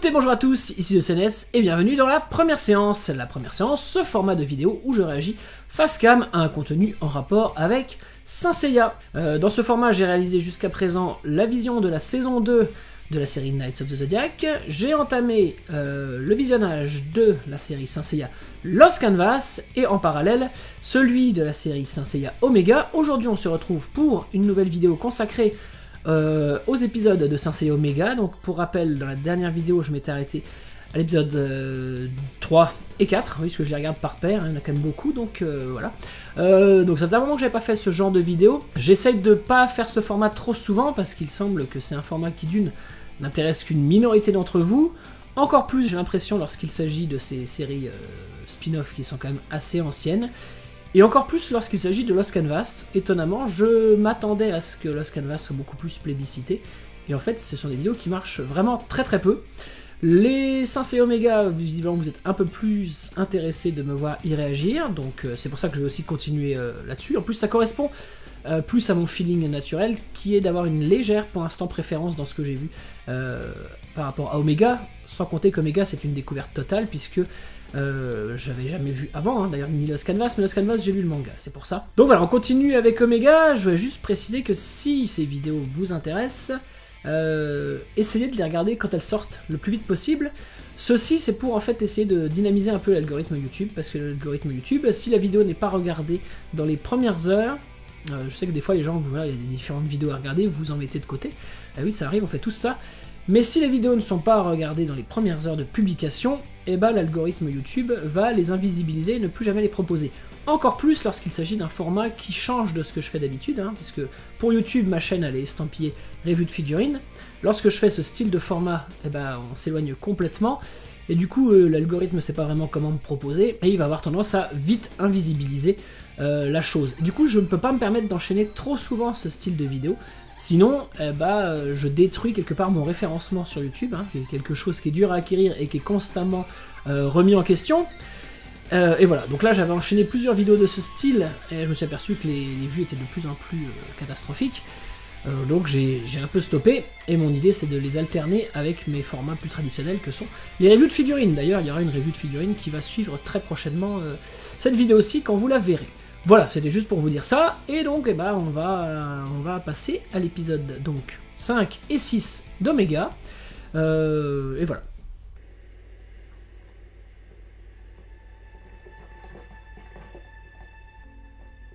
Écoutez, bonjour à tous, ici ECNS et bienvenue dans la première séance. La première séance, ce format de vidéo où je réagis face cam à un contenu en rapport avec Saint Seiya. Dans ce format, j'ai réalisé jusqu'à présent la vision de la saison 2 de la série Knights of the Zodiac. J'ai entamé le visionnage de la série Saint Seiya Lost Canvas et en parallèle celui de la série Saint Seiya Omega. Aujourd'hui, on se retrouve pour une nouvelle vidéo consacrée aux épisodes de Saint Seiya Omega. Donc pour rappel, dans la dernière vidéo je m'étais arrêté à l'épisode 3 et 4, oui, parce que je les regarde par paire, hein, il y en a quand même beaucoup, donc voilà. Donc ça faisait un moment que j'avais pas fait ce genre de vidéo. J'essaye de pas faire ce format trop souvent, parce qu'il semble que c'est un format qui d'une n'intéresse qu'une minorité d'entre vous. Encore plus j'ai l'impression lorsqu'il s'agit de ces séries spin-off qui sont quand même assez anciennes. Et encore plus lorsqu'il s'agit de Lost Canvas. Étonnamment, je m'attendais à ce que Lost Canvas soit beaucoup plus plébiscité. Et en fait, ce sont des vidéos qui marchent vraiment très très peu. Les Saint Seiya Omega, visiblement, vous êtes un peu plus intéressés de me voir y réagir. Donc c'est pour ça que je vais aussi continuer là-dessus. En plus, ça correspond plus à mon feeling naturel, qui est d'avoir une légère, pour l'instant, préférence dans ce que j'ai vu par rapport à Omega. Sans compter qu'Omega, c'est une découverte totale, puisque j'avais jamais vu avant, hein, d'ailleurs, ni Lost Canvas, mais Lost Canvas, j'ai lu le manga, c'est pour ça. Donc voilà, on continue avec Omega. Je vais juste préciser que si ces vidéos vous intéressent, essayez de les regarder quand elles sortent le plus vite possible. Ceci, c'est pour en fait essayer de dynamiser un peu l'algorithme YouTube, parce que l'algorithme YouTube, si la vidéo n'est pas regardée dans les premières heures, je sais que des fois les gens, vous voyez, il y a des différentes vidéos à regarder, vous en mettez de côté. Oui, ça arrive, on fait tous ça. Mais si les vidéos ne sont pas regardées dans les premières heures de publication, eh ben, l'algorithme YouTube va les invisibiliser et ne plus jamais les proposer. Encore plus lorsqu'il s'agit d'un format qui change de ce que je fais d'habitude, hein, puisque pour YouTube, ma chaîne elle est estampillée revue de figurines. Lorsque je fais ce style de format, eh ben, on s'éloigne complètement, et du coup l'algorithme ne sait pas vraiment comment me proposer, et il va avoir tendance à vite invisibiliser la chose. Et du coup, je ne peux pas me permettre d'enchaîner trop souvent ce style de vidéo. Sinon, je détruis quelque part mon référencement sur YouTube, hein, qui est quelque chose qui est dur à acquérir et qui est constamment remis en question. Et voilà, donc là j'avais enchaîné plusieurs vidéos de ce style, et je me suis aperçu que les vues étaient de plus en plus catastrophiques. Donc j'ai un peu stoppé, et mon idée c'est de les alterner avec mes formats plus traditionnels que sont les reviews de figurines. D'ailleurs, il y aura une review de figurines qui va suivre très prochainement cette vidéo-ci quand vous la verrez. Voilà, c'était juste pour vous dire ça, et donc on va passer à l'épisode donc 5 et 6 d'Omega, et voilà.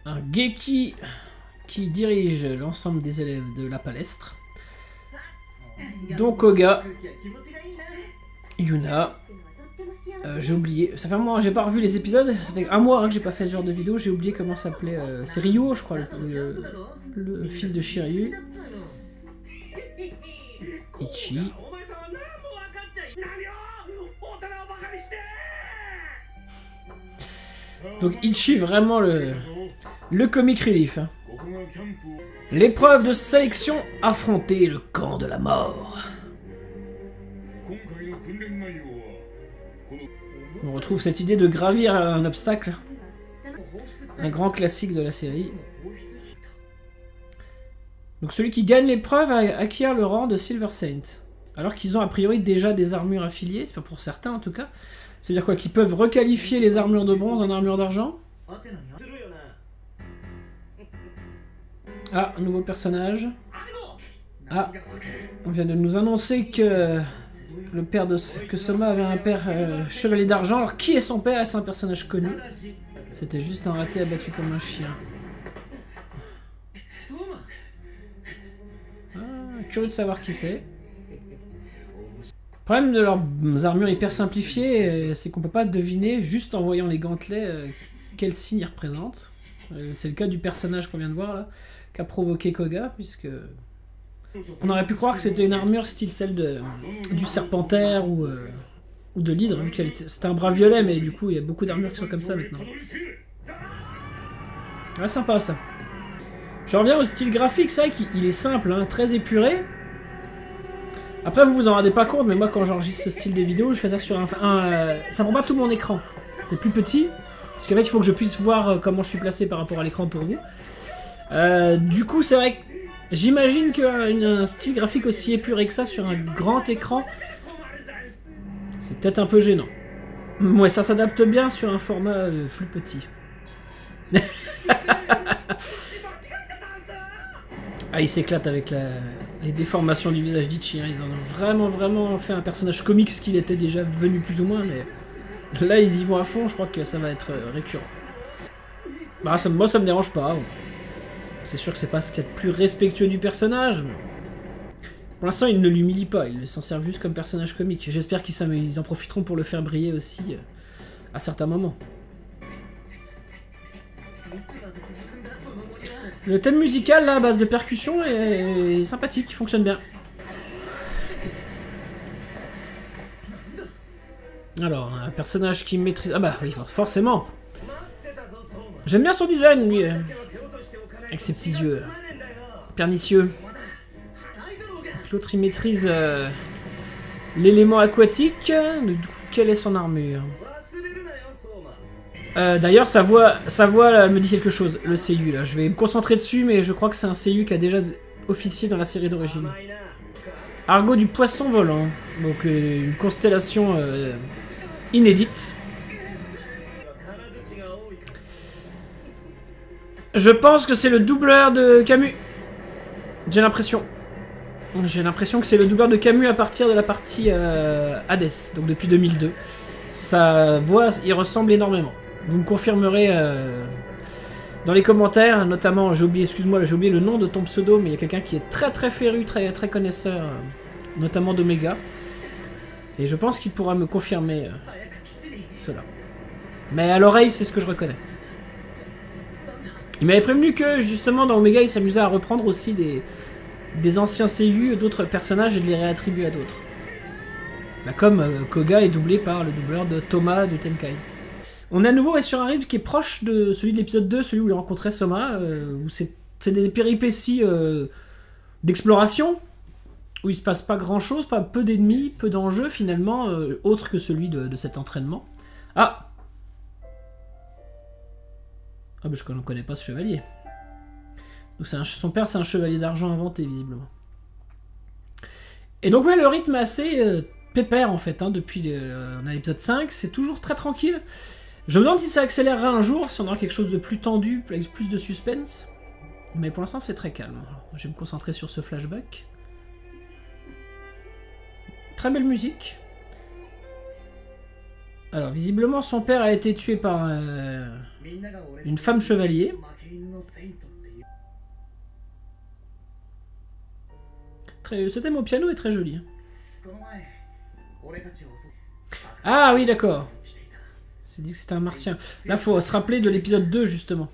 Un Geki qui dirige l'ensemble des élèves de la palestre, donc Koga, Yuna. J'ai oublié, ça fait un mois, j'ai pas revu les épisodes, ça fait un mois hein, que j'ai pas fait ce genre de vidéo, j'ai oublié comment s'appelait, c'est Ryo je crois, le fils de Shiryu. Ichi. Donc Ichi, vraiment le comic relief. Hein. L'épreuve de sélection, affronter le camp de la mort. On retrouve cette idée de gravir un obstacle, un grand classique de la série. Donc celui qui gagne l'épreuve acquiert le rang de Silver Saint, alors qu'ils ont a priori déjà des armures affiliées, c'est pas pour certains en tout cas. C'est-à-dire quoi, qu'ils peuvent requalifier les armures de bronze en armures d'argent. Ah, un nouveau personnage. Ah, on vient de nous annoncer que le père de Soma avait un père chevalier d'argent. Alors qui est son père? Est-ce un personnage connu? C'était juste un raté abattu comme un chien. Ah, curieux de savoir qui c'est. Le problème de leurs armures hyper simplifiées, c'est qu'on peut pas deviner, juste en voyant les gantelets, quel signe ils représentent. C'est le cas du personnage qu'on vient de voir là, qu'a provoqué Koga, puisque on aurait pu croire que c'était une armure style celle du Serpentaire ou de l'Hydre, vu qu'elle c'était un bras violet, mais du coup il y a beaucoup d'armures qui sont comme ça maintenant. Ah, sympa ça. Je reviens au style graphique, c'est vrai qu'il est simple, hein, très épuré. Après vous vous en rendez pas compte, mais moi quand j'enregistre ce style de vidéo, je fais ça sur ça prend pas tout mon écran. C'est plus petit, parce qu'en fait il faut que je puisse voir comment je suis placé par rapport à l'écran pour vous. Du coup c'est vrai que j'imagine qu'un style graphique aussi épuré que ça sur un grand écran C'est peut-être un peu gênant. Ouais, ça s'adapte bien sur un format plus petit. Ah, il s'éclate avec les déformations du visage d'Ichi. Hein. Ils en ont vraiment fait un personnage comique, ce qu'il était déjà devenu plus ou moins, mais là ils y vont à fond, je crois que ça va être récurrent. Bah, moi ça me dérange pas. C'est sûr que c'est pas ce qu'il y a de plus respectueux du personnage. Mais... pour l'instant, ils ne l'humilient pas, ils s'en servent juste comme personnage comique. J'espère qu'ils en profiteront pour le faire briller aussi à certains moments. Le thème musical, là, à base de percussion, est sympathique, il fonctionne bien. Alors, on a un personnage qui maîtrise... ah bah oui, forcément. J'aime bien son design, lui. Avec ses petits yeux pernicieux. L'autre, il maîtrise l'élément aquatique. Du coup, quelle est son armure? D'ailleurs, sa voix là, me dit quelque chose, le seiyuu là. Je vais me concentrer dessus, mais je crois que c'est un seiyuu qui a déjà officié dans la série d'origine. Argot du poisson volant, donc une constellation inédite. Je pense que c'est le doubleur de Camus. J'ai l'impression. J'ai l'impression que c'est le doubleur de Camus à partir de la partie Hades, donc depuis 2002. Sa voix y ressemble énormément. Vous me confirmerez dans les commentaires, notamment, j'ai oublié le nom de ton pseudo, mais il y a quelqu'un qui est très féru, très connaisseur, notamment d'Omega. Et je pense qu'il pourra me confirmer cela. Mais à l'oreille, c'est ce que je reconnais. Il m'avait prévenu que, justement, dans Omega, il s'amusait à reprendre aussi des anciens seiyuu d'autres personnages et de les réattribuer à d'autres. Bah, comme Koga est doublé par le doubleur de Thomas de Tenkai. On est à nouveau sur un rythme qui est proche de celui de l'épisode 2, celui où il rencontrait Soma, où c'est des péripéties d'exploration, où il se passe pas grand chose, pas peu d'ennemis, peu d'enjeux finalement, autre que celui de cet entraînement. Ah mais je ne connais pas ce chevalier. Donc son père c'est un chevalier d'argent inventé visiblement. Et donc ouais, le rythme est assez pépère en fait, hein, depuis on a l'épisode 5, c'est toujours très tranquille. Je me demande si ça accélérera un jour, si on aura quelque chose de plus tendu, avec plus de suspense. Mais pour l'instant c'est très calme. Je vais me concentrer sur ce flashback. Très belle musique. Alors visiblement son père a été tué par une femme chevalier. Ce thème au piano est très joli. Ah oui d'accord. C'est dit que c'était un martien. Là faut se rappeler de l'épisode 2 justement.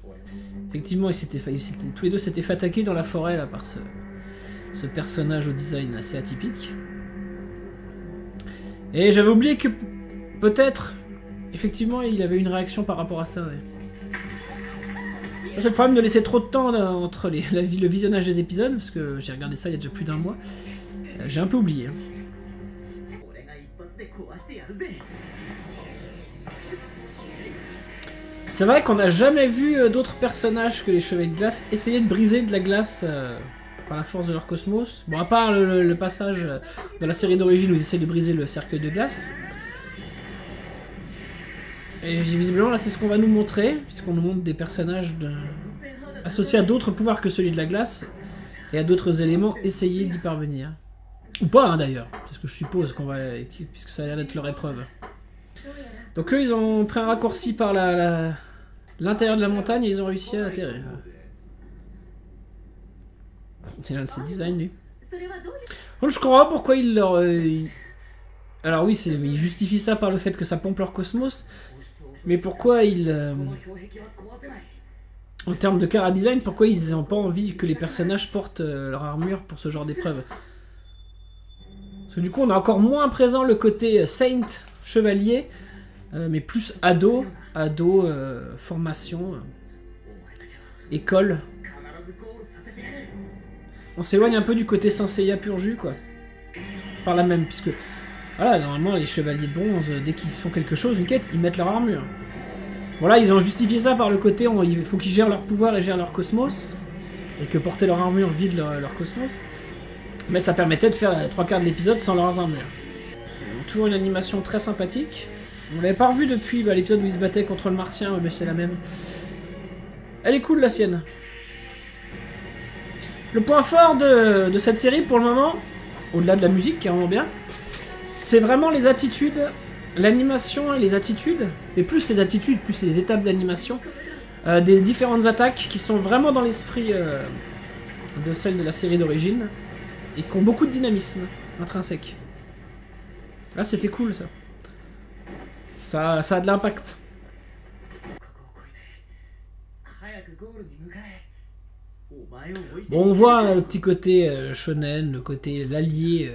Effectivement tous les deux s'étaient fait attaquer dans la forêt là, par ce personnage au design assez atypique. Et j'avais oublié que peut-être effectivement il avait une réaction par rapport à ça. Ouais. C'est le problème de laisser trop de temps entre le visionnage des épisodes, parce que j'ai regardé ça il y a déjà plus d'un mois. J'ai un peu oublié. Hein. C'est vrai qu'on n'a jamais vu d'autres personnages que les Chevaliers de Glace essayer de briser de la glace par la force de leur cosmos. Bon, à part le passage dans la série d'origine où ils essaient de briser le cercueil de glace. Et visiblement là c'est ce qu'on va nous montrer, puisqu'on nous montre des personnages associés à d'autres pouvoirs que celui de la glace, et à d'autres éléments essayer d'y parvenir. Ou pas hein, d'ailleurs, c'est ce que je suppose qu'on va, puisque ça a l'air d'être leur épreuve. Donc eux ils ont pris un raccourci par l'intérieur de la montagne et ils ont réussi à atterrir. C'est l'un de ses designs lui. Donc, je comprends pas pourquoi ils leur... Alors oui, ils justifient ça par le fait que ça pompe leur cosmos, mais pourquoi ils... En termes de chara design, pourquoi ils n'ont pas envie que les personnages portent leur armure pour ce genre d'épreuve? Parce que du coup, on a encore moins présent le côté Saint, chevalier, mais plus ado, formation, école. On s'éloigne un peu du côté Saint Seiya pur jus, quoi. Par là même, puisque... Voilà, normalement, les chevaliers de bronze, dès qu'ils font quelque chose, une quête, ils mettent leur armure. Voilà, ils ont justifié ça par le côté, il faut qu'ils gèrent leur pouvoir et gèrent leur cosmos, et que porter leur armure vide leur cosmos. Mais ça permettait de faire les 3/4 de l'épisode sans leurs armures. toujours une animation très sympathique. On l'avait pas revue depuis l'épisode où il se battait contre le martien, mais c'est la même. Elle est cool la sienne. Le point fort de cette série pour le moment, au-delà de la musique qui est vraiment bien, c'est vraiment les attitudes, l'animation et les attitudes, et plus les attitudes, plus les étapes d'animation des différentes attaques qui sont vraiment dans l'esprit de celles de la série d'origine et qui ont beaucoup de dynamisme intrinsèque. Là c'était cool ça. Ça a de l'impact. Bon, on voit le petit côté shonen, le côté l'allié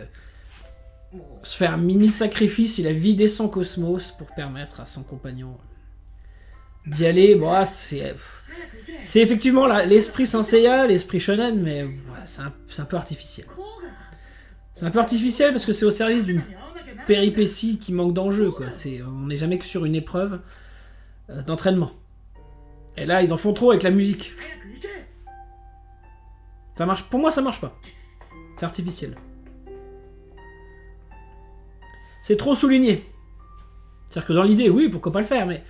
se faire mini sacrifice, il a vidé son cosmos pour permettre à son compagnon d'y aller. Bon, c'est effectivement l'esprit Saint Seiya, l'esprit shonen, mais c'est un peu artificiel. C'est un peu artificiel parce que c'est au service d'une péripétie qui manque d'enjeu, quoi. On n'est jamais que sur une épreuve d'entraînement. Et là, ils en font trop avec la musique. Ça marche, pour moi, ça marche pas. C'est artificiel. C'est trop souligné. C'est-à-dire que dans l'idée, oui, pourquoi pas le faire, mais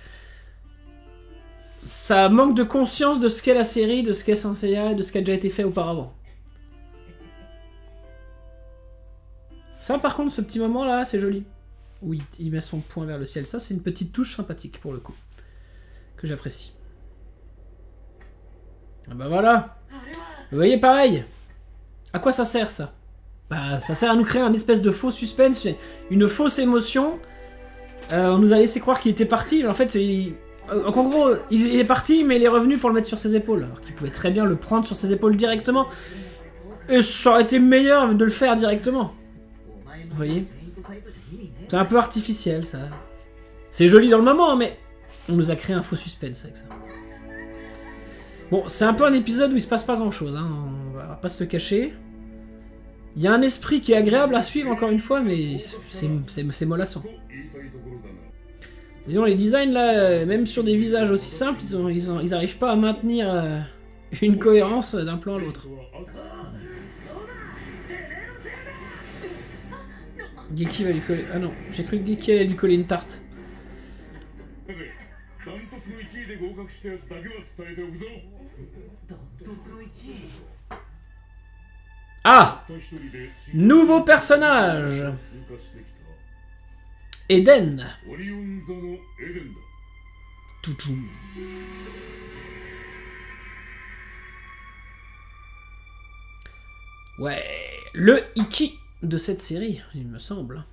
ça manque de conscience de ce qu'est la série, de ce qu'est Saint Seiya et de ce qui a déjà été fait auparavant. Ça, par contre, ce petit moment-là, c'est joli. Oui, il met son poing vers le ciel. Ça, c'est une petite touche sympathique, pour le coup. Que j'apprécie. Ah bah voilà. Vous voyez, pareil. À quoi ça sert, ça? Bah, ça sert à nous créer un espèce de faux suspense, une fausse émotion. On nous a laissé croire qu'il était parti, mais en fait, en gros, il est parti, mais il est revenu pour le mettre sur ses épaules. Alors qu'il pouvait très bien le prendre sur ses épaules directement. Et ça aurait été meilleur de le faire directement. Vous voyez? C'est un peu artificiel, ça. C'est joli dans le moment, mais on nous a créé un faux suspense avec ça. Bon, c'est un peu un épisode où il se passe pas grand-chose, hein. On va pas se le cacher. Il y a un esprit qui est agréable à suivre, encore une fois, mais c'est mollassant. Disons, les designs, là, même sur des visages aussi simples, ils arrivent pas à maintenir une cohérence d'un plan à l'autre. Geki va lui coller... Ah non, j'ai cru que Geki allait lui coller une tarte. Ah! Nouveau personnage! Eden. Toutou. Ouais, le Iki de cette série, il me semble.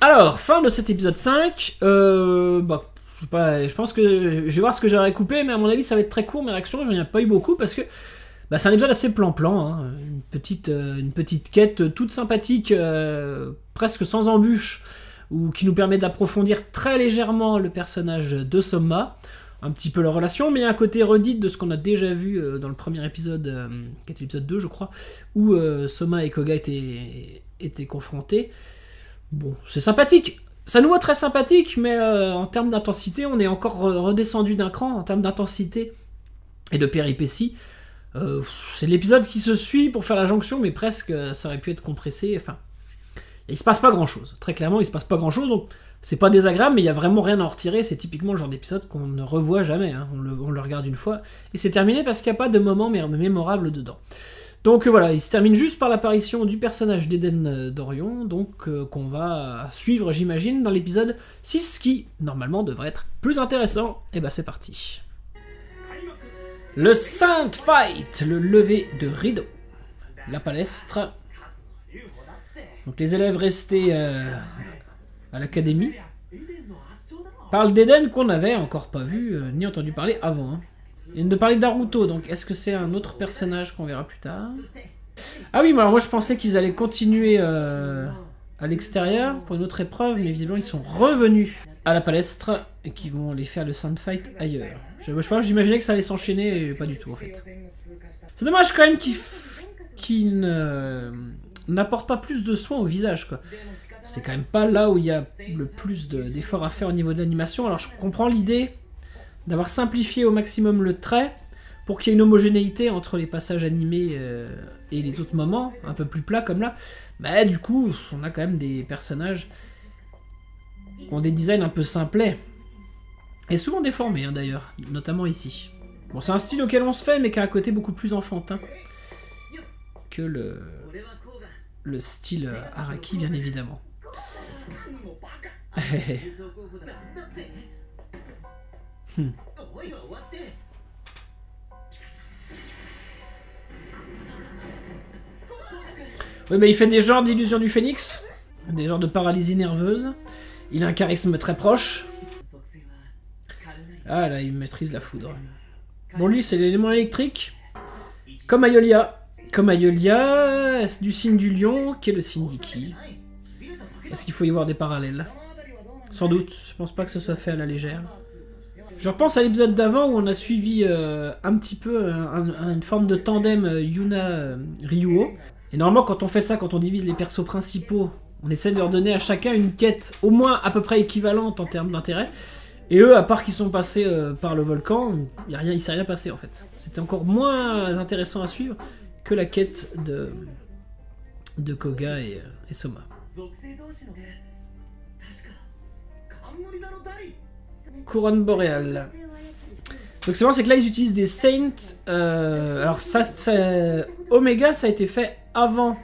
Alors, fin de cet épisode 5. Je pense que je vais voir ce que j'aurais coupé, mais à mon avis ça va être très court mes réactions, j'en ai pas eu beaucoup parce que c'est un épisode assez plan-plan, hein. Une petite quête toute sympathique, presque sans embûche, ou qui nous permet d'approfondir très légèrement le personnage de Soma, un petit peu leur relation, mais il y a un côté redit de ce qu'on a déjà vu dans le premier épisode, qui était l'épisode 2 je crois, où Soma et Koga étaient confrontés. Bon, c'est sympathique. Ça nous voit très sympathique, mais en termes d'intensité, on est encore redescendu d'un cran en termes d'intensité et de péripéties. C'est l'épisode qui se suit pour faire la jonction, mais presque ça aurait pu être compressé. Enfin, il se passe pas grand chose. Très clairement, il se passe pas grand chose, donc c'est pas désagréable, mais il y a vraiment rien à en retirer. C'est typiquement le genre d'épisode qu'on ne revoit jamais. Hein. On le regarde une fois et c'est terminé parce qu'il n'y a pas de moment mémorable dedans. Donc voilà, il se termine juste par l'apparition du personnage d'Eden Dorion, donc qu'on va suivre, j'imagine, dans l'épisode 6, qui, normalement, devrait être plus intéressant. Et bah c'est parti. Le Saint Fight, le lever de rideau. La palestre. Donc les élèves restés à l'académie parlent d'Eden qu'on n'avait encore pas vu, ni entendu parler avant, hein. Il vient de parler d'Aruto, donc est-ce que c'est un autre personnage qu'on verra plus tard? Ah oui, alors moi je pensais qu'ils allaient continuer à l'extérieur pour une autre épreuve, mais visiblement ils sont revenus à la palestre et qu'ils vont aller faire le Sand Fight ailleurs. J'imaginais que ça allait s'enchaîner, et pas du tout en fait. C'est dommage quand même qu'ils n'apportent pas plus de soin au visage, quoi. C'est quand même pas là où il y a le plus d'efforts à faire au niveau de l'animation. Alors je comprends l'idée d'avoir simplifié au maximum le trait pour qu'il y ait une homogénéité entre les passages animés et les autres moments, un peu plus plats comme là. Mais du coup, on a quand même des personnages qui ont des designs un peu simplets. Et souvent déformés, hein, d'ailleurs, notamment ici. Bon, c'est un style auquel on se fait, mais qui a un côté beaucoup plus enfantin que le style Araki, bien évidemment. Oui, mais il fait des genres d'illusions du phénix, des genres de paralysie nerveuse. Il a un charisme très proche. Ah là, il maîtrise la foudre. Bon, lui, c'est l'élément électrique. Comme Ayolia. Comme Ayolia, du signe du lion, qui est le signe d'Iki. Est-ce qu'il faut y voir des parallèles? Sans doute. Je pense pas que ce soit fait à la légère. Je repense à l'épisode d'avant où on a suivi un petit peu une forme de tandem Yuna-Ryuo. Et normalement, quand on fait ça, quand on divise les persos principaux, on essaie de leur donner à chacun une quête au moins à peu près équivalente en termes d'intérêt. Et eux, à part qu'ils sont passés par le volcan, il s'est rien passé en fait. C'était encore moins intéressant à suivre que la quête de Koga et Soma. Couronne boréale. Donc c'est bon, c'est que là ils utilisent des Saints. Alors ça, Omega, ça a été fait avant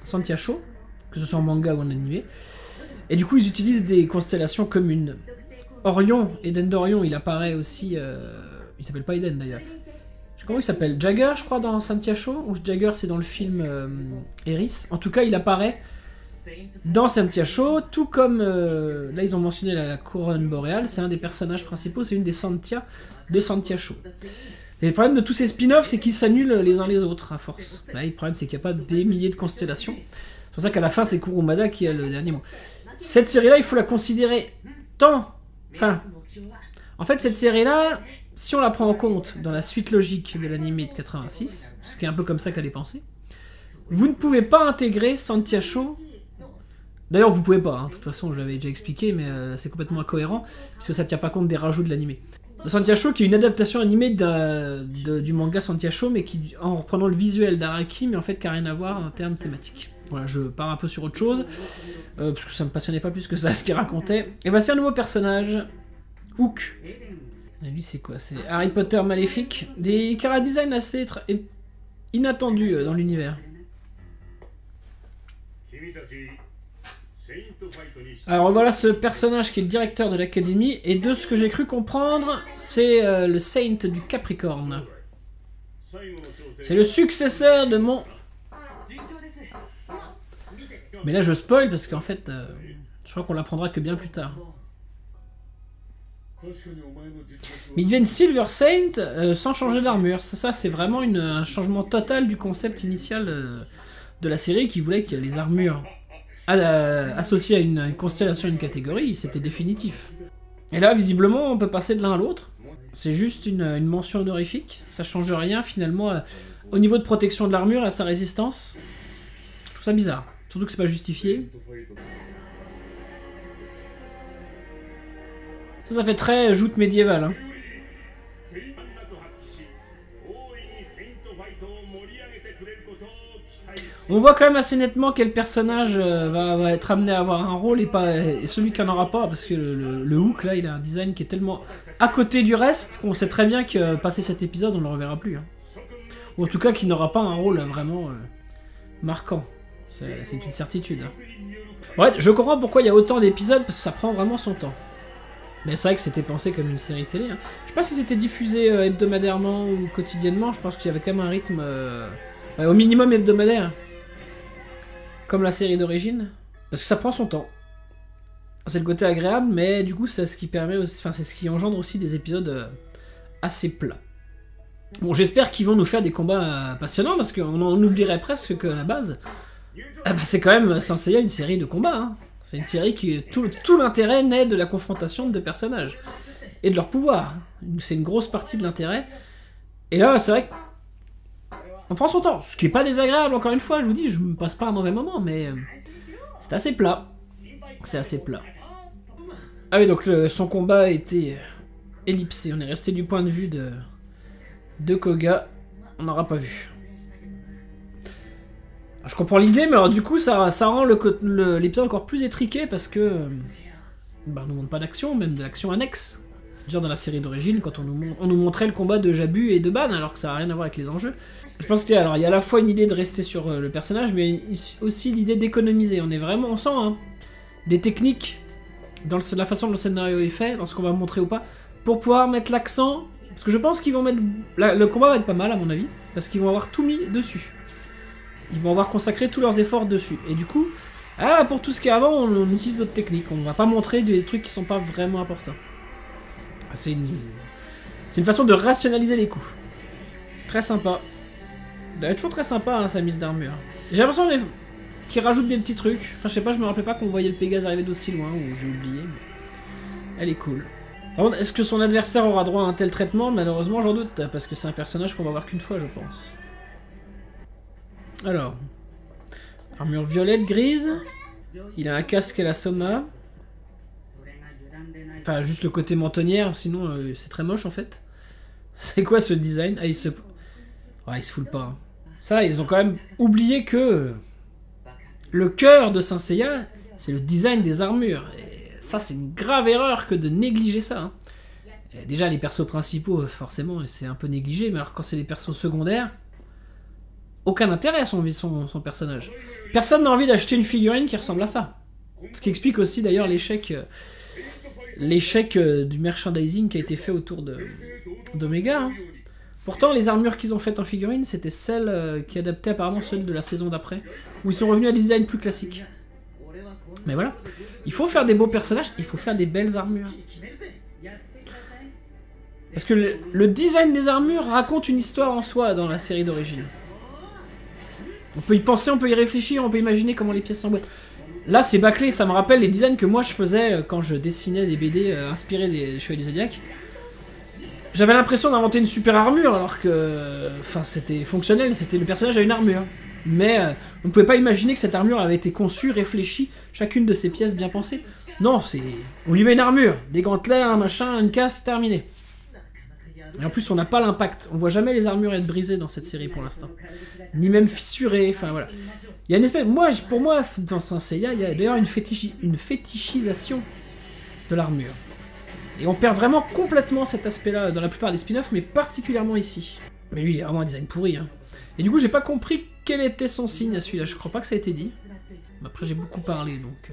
Santiacho, que ce soit en manga ou en animé. Et du coup ils utilisent des constellations communes. Orion, Eden d'Orion, il apparaît aussi... il s'appelle pas Eden d'ailleurs. Comment il s'appelle? Jagger, je crois, dans Santiacho? Ou Jagger, c'est dans le film Eris. En tout cas, il apparaît dans Santiacho, tout comme... là, ils ont mentionné la couronne boréale. C'est un des personnages principaux, c'est une des Santia de Santiacho. Et le problème de tous ces spin-offs, c'est qu'ils s'annulent les uns les autres, à force. Là, le problème, c'est qu'il n'y a pas des milliers de constellations. C'est pour ça qu'à la fin, c'est Kurumada qui a le dernier mot. Cette série-là, il faut la considérer tant... Enfin, en fait, cette série-là, si on la prend en compte dans la suite logique de l'anime de 86, ce qui est un peu comme ça qu'elle est pensée, vous ne pouvez pas intégrer Santiacho. D'ailleurs, vous pouvez pas, hein. De toute façon, je l'avais déjà expliqué, mais c'est complètement incohérent, puisque ça ne tient pas compte des rajouts de l'anime. Santiacho, qui est une adaptation animée du manga Santiacho, mais qui, en reprenant le visuel d'Araki, mais en fait, qui n'a rien à voir en termes thématiques. Voilà, je pars un peu sur autre chose, parce que ça me passionnait pas plus que ça, ce qu'il racontait. Et voici un nouveau personnage, Hook. Et lui, c'est quoi? C'est Harry Potter maléfique. Des chara-design assez inattendus dans l'univers. Alors voilà ce personnage qui est le directeur de l'académie, et de ce que j'ai cru comprendre, c'est le Saint du Capricorne. C'est le successeur de mon... Mais là je spoil parce qu'en fait, je crois qu'on l'apprendra que bien plus tard. Mais ils deviennent Silver Saint sans changer d'armure. Ça c'est vraiment un changement total du concept initial de la série qui voulait que les armures associées à une constellation, une catégorie, c'était définitif. Et là visiblement on peut passer de l'un à l'autre. C'est juste une mention honorifique. Ça change rien finalement au niveau de protection de l'armure et à sa résistance. Je trouve ça bizarre. Surtout que c'est pas justifié. Ça fait très joute médiévale. Hein. On voit quand même assez nettement quel personnage va être amené à avoir un rôle et celui qui n'en aura pas, parce que le Hook là, il a un design qui est tellement à côté du reste qu'on sait très bien que passé cet épisode, on ne le reverra plus. Hein. Ou en tout cas qu'il n'aura pas un rôle vraiment marquant. C'est une certitude. Ouais, je comprends pourquoi il y a autant d'épisodes, parce que ça prend vraiment son temps. Mais c'est vrai que c'était pensé comme une série télé. Hein. Je sais pas si c'était diffusé hebdomadairement ou quotidiennement, je pense qu'il y avait quand même un rythme au minimum hebdomadaire. Comme la série d'origine. Parce que ça prend son temps. C'est le côté agréable, mais du coup c'est ce qui permet aussi, enfin c'est ce qui engendre aussi des épisodes assez plats. Bon, j'espère qu'ils vont nous faire des combats passionnants, parce qu'on en oublierait presque qu'à la base, c'est quand même Saint Seiya une série de combats. Hein. C'est une série qui tout l'intérêt naît de la confrontation de deux personnages et de leur pouvoir. C'est une grosse partie de l'intérêt. Et là, c'est vrai qu'on prend son temps, ce qui est pas désagréable. Encore une fois, je vous dis, je me passe pas un mauvais moment, mais c'est assez plat. C'est assez plat. Ah oui, donc son combat a été ellipsé. On est resté du point de vue de Koga. On n'aura pas vu. Je comprends l'idée, mais alors du coup ça rend l'épisode encore plus étriqué parce que Bah, on nous montre pas d'action, même de l'action annexe. Genre dans la série d'origine, quand on nous montrait le combat de Jabu et de Ban, alors que ça n'a rien à voir avec les enjeux. Je pense qu'il y a à la fois une idée de rester sur le personnage, mais aussi l'idée d'économiser. On sent hein, des techniques dans la façon dont le scénario est fait, dans ce qu'on va montrer ou pas, pour pouvoir mettre l'accent. Parce que je pense qu'ils vont mettre... le combat va être pas mal à mon avis, parce qu'ils vont avoir tout mis dessus. Ils vont avoir consacré tous leurs efforts dessus. Et du coup, pour tout ce qui est avant, on utilise d'autres techniques. On va pas montrer des trucs qui sont pas vraiment importants. C'est une façon de rationaliser les coups. Très sympa. D'ailleurs, toujours très sympa hein, sa mise d'armure. J'ai l'impression qu'il rajoute des petits trucs. Enfin, je sais pas, je me rappelais pas qu'on voyait le Pégase arriver d'aussi loin, ou j'ai oublié, mais elle est cool. Par contre, est-ce que son adversaire aura droit à un tel traitement? Malheureusement, j'en doute, parce que c'est un personnage qu'on va voir qu'une fois, je pense. Alors. Armure violette, grise. Il a un casque à la Soma. Enfin, juste le côté mentonnière, sinon c'est très moche en fait. C'est quoi ce design? Ah, il se fout pas. Hein. Ça, ils ont quand même oublié que le cœur de Saint Seiya, c'est le design des armures. Et ça, c'est une grave erreur que de négliger ça. Hein. Déjà, les persos principaux, forcément, c'est un peu négligé, mais alors quand c'est les persos secondaires, aucun intérêt à son personnage. Personne n'a envie d'acheter une figurine qui ressemble à ça. Ce qui explique aussi d'ailleurs l'échec du merchandising qui a été fait autour d'Omega. Hein. Pourtant, les armures qu'ils ont faites en figurine, c'était celles qui adaptaient apparemment celles de la saison d'après, où ils sont revenus à des designs plus classiques. Mais voilà, il faut faire des beaux personnages, il faut faire des belles armures. Parce que le design des armures raconte une histoire en soi dans la série d'origine. On peut y penser, on peut y réfléchir, on peut imaginer comment les pièces s'emboîtent. Là, c'est bâclé, ça me rappelle les designs que moi je faisais quand je dessinais des BD inspirés des Chevaliers du Zodiac. J'avais l'impression d'inventer une super armure, alors que... Enfin, c'était fonctionnel, le personnage a une armure. Mais on ne pouvait pas imaginer que cette armure avait été conçue, réfléchie, chacune de ses pièces bien pensées. Non, on lui met une armure, des gantelets, un machin, une casse, terminé. Et en plus, on n'a pas l'impact. On voit jamais les armures être brisées dans cette série pour l'instant. Ni même fissurées, enfin voilà. Il y a une espèce... Pour moi, dans Saint Seiya, il y a d'ailleurs une fétichisation de l'armure. Et on perd vraiment complètement cet aspect-là dans la plupart des spin-offs, mais particulièrement ici. Mais lui, il a vraiment un design pourri. Hein. Et du coup, j'ai pas compris quel était son signe à celui-là. Je crois pas que ça a été dit. Après, j'ai beaucoup parlé, donc...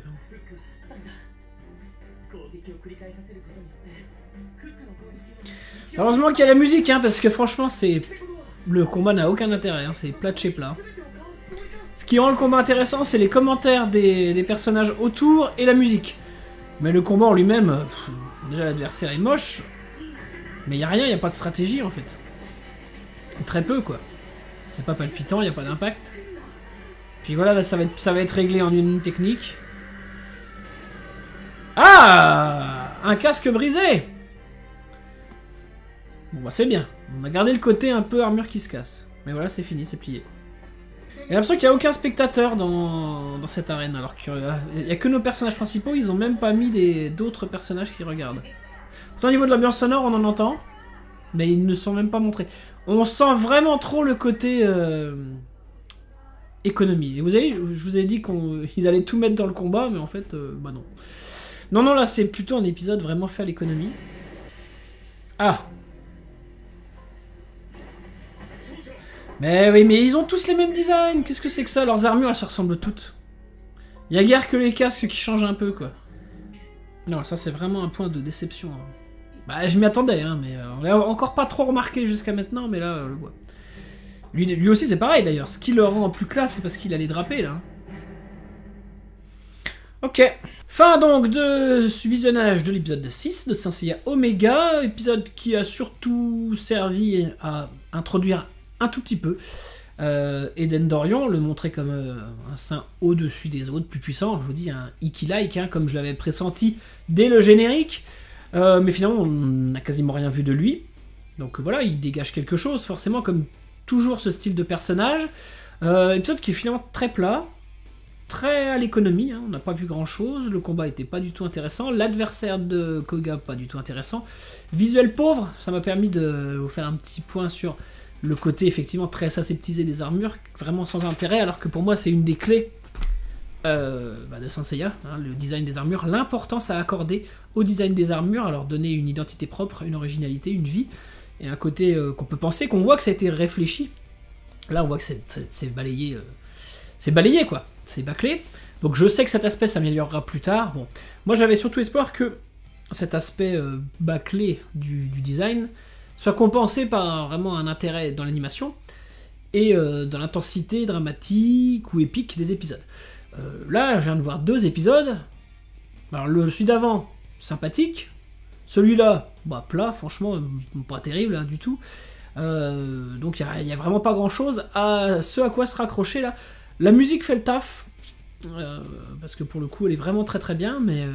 Heureusement qu'il y a la musique, hein, parce que franchement, le combat n'a aucun intérêt. Hein, c'est plat de chez plat. Ce qui rend le combat intéressant, c'est les commentaires des personnages autour et la musique. Mais le combat en lui-même, déjà l'adversaire est moche, mais il n'y a rien, il n'y a pas de stratégie en fait. Très peu quoi. C'est pas palpitant, il n'y a pas d'impact. Puis voilà, là ça va être réglé en une technique. Ah, un casque brisé. Bon bah c'est bien, on a gardé le côté un peu armure qui se casse. Mais voilà, c'est fini, c'est plié. J'ai l'impression qu'il n'y a aucun spectateur dans cette arène, alors qu'il n'y a que nos personnages principaux, ils ont même pas mis d'autres personnages qui regardent. Pourtant au niveau de l'ambiance sonore, on en entend, mais ils ne sont même pas montrés. On sent vraiment trop le côté économie. Et vous savez, je vous ai dit qu'ils allaient tout mettre dans le combat, mais en fait, bah non. Non, là c'est plutôt un épisode vraiment fait à l'économie. Ah! Mais oui, mais ils ont tous les mêmes designs. Qu'est-ce que c'est que ça? Leurs armures, elles se ressemblent toutes. Il y a guère que les casques qui changent un peu, quoi. Non, ça c'est vraiment un point de déception. Hein. Bah, je m'y attendais, hein, mais on l'a encore pas trop remarqué jusqu'à maintenant, mais là, on le voit. Lui aussi, c'est pareil, d'ailleurs. Ce qui le rend plus classe, c'est parce qu'il a les drapés, là. Ok. Fin, donc, de ce visionnage de l'épisode 6 de Saint Seiya Omega. Épisode qui a surtout servi à introduire un tout petit peu Eden Dorion, le montrer comme un saint au-dessus des autres, plus puissant, je vous dis, un Iki-like, hein, comme je l'avais pressenti dès le générique, mais finalement on n'a quasiment rien vu de lui, donc voilà, il dégage quelque chose, forcément, comme toujours ce style de personnage. Épisode qui est finalement très plat, très à l'économie, hein, on n'a pas vu grand chose, le combat était pas du tout intéressant, l'adversaire de Koga pas du tout intéressant, visuel pauvre, ça m'a permis de vous faire un petit point sur le côté effectivement très aseptisé des armures, vraiment sans intérêt, alors que pour moi c'est une des clés de Saint Seiya, hein, le design des armures, l'importance à accorder au design des armures, à leur donner une identité propre, une originalité, une vie, et un côté qu'on peut penser, qu'on voit que ça a été réfléchi. Là, on voit que c'est balayé, quoi, c'est bâclé. Donc je sais que cet aspect s'améliorera plus tard. Bon, moi j'avais surtout espoir que cet aspect bâclé du design soit compensé par vraiment un intérêt dans l'animation et dans l'intensité dramatique ou épique des épisodes. Là, je viens de voir 2 épisodes. Alors, celui d'avant, sympathique. Celui-là, bah, plat, franchement, pas terrible hein, du tout. Donc, il n'y a vraiment pas grand-chose à ce à quoi se raccrocher là. La musique fait le taf. Parce que pour le coup, elle est vraiment très très bien, mais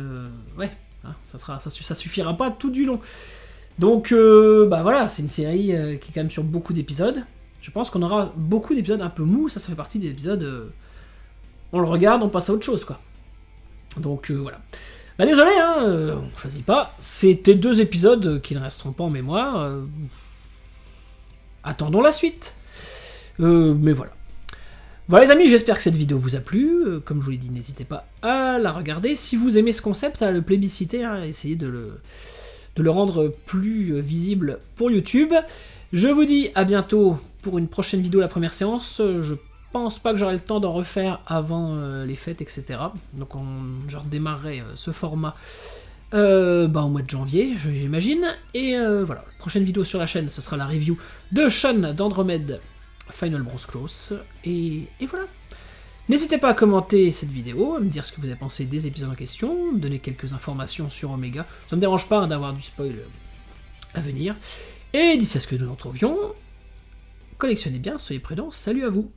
ouais, hein, ça suffira pas tout du long. Donc, bah voilà, c'est une série qui est quand même sur beaucoup d'épisodes. Je pense qu'on aura beaucoup d'épisodes un peu mous, ça fait partie des épisodes... on le regarde, on passe à autre chose, quoi. Donc, voilà. Bah désolé, hein, on choisit pas. C'était 2 épisodes qui ne resteront pas en mémoire. Attendons la suite. Mais voilà. Voilà les amis, j'espère que cette vidéo vous a plu. Comme je vous l'ai dit, n'hésitez pas à la regarder. Si vous aimez ce concept, à le plébisciter, hein, essayez de le rendre plus visible pour YouTube. Je vous dis à bientôt pour une prochaine vidéo, la première séance. Je pense pas que j'aurai le temps d'en refaire avant les fêtes, etc. Donc je redémarrerai ce format au mois de janvier, j'imagine. Et voilà, prochaine vidéo sur la chaîne, ce sera la review de Shaun d'Andromède Final Bros. Close. Et voilà. N'hésitez pas à commenter cette vidéo, à me dire ce que vous avez pensé des épisodes en question, donner quelques informations sur Omega. Ça me dérange pas hein, d'avoir du spoil à venir. Et d'ici à ce que nous nous retrouvions, collectionnez bien, soyez prudents, salut à vous.